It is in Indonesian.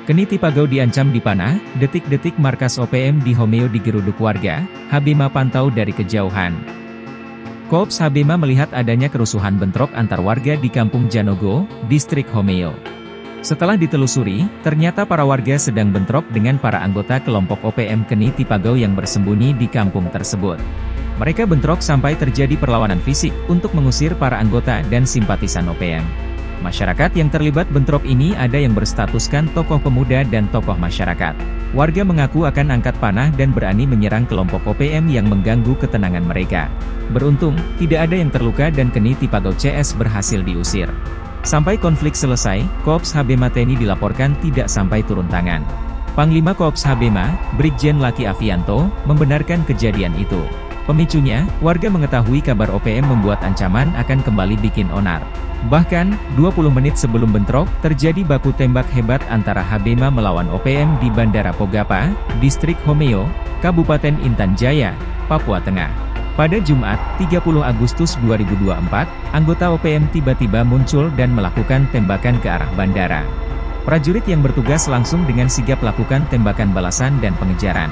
Keni Tipagau diancam dipanah, detik-detik markas OPM di Homeo digeruduk warga, Habima pantau dari kejauhan. Kops Habima melihat adanya kerusuhan bentrok antar warga di Kampung Janogo, distrik Homeo. Setelah ditelusuri, ternyata para warga sedang bentrok dengan para anggota kelompok OPM Keni Tipagau yang bersembunyi di kampung tersebut. Mereka bentrok sampai terjadi perlawanan fisik untuk mengusir para anggota dan simpatisan OPM. Masyarakat yang terlibat bentrok ini ada yang berstatuskan tokoh pemuda dan tokoh masyarakat. Warga mengaku akan angkat panah dan berani menyerang kelompok OPM yang mengganggu ketenangan mereka. Beruntung, tidak ada yang terluka dan Keni Tipagau CS berhasil diusir. Sampai konflik selesai, Kops Habema Teni dilaporkan tidak sampai turun tangan. Panglima Kops Habema, Brigjen Laki Avianto, membenarkan kejadian itu. Pemicunya, warga mengetahui kabar OPM membuat ancaman akan kembali bikin onar. Bahkan, 20 menit sebelum bentrok, terjadi baku tembak hebat antara Habema melawan OPM di Bandara Pogapa, distrik Homeo, Kabupaten Intan Jaya, Papua Tengah. Pada Jumat, 30 Agustus 2024, anggota OPM tiba-tiba muncul dan melakukan tembakan ke arah bandara. Prajurit yang bertugas langsung dengan sigap lakukan tembakan balasan dan pengejaran.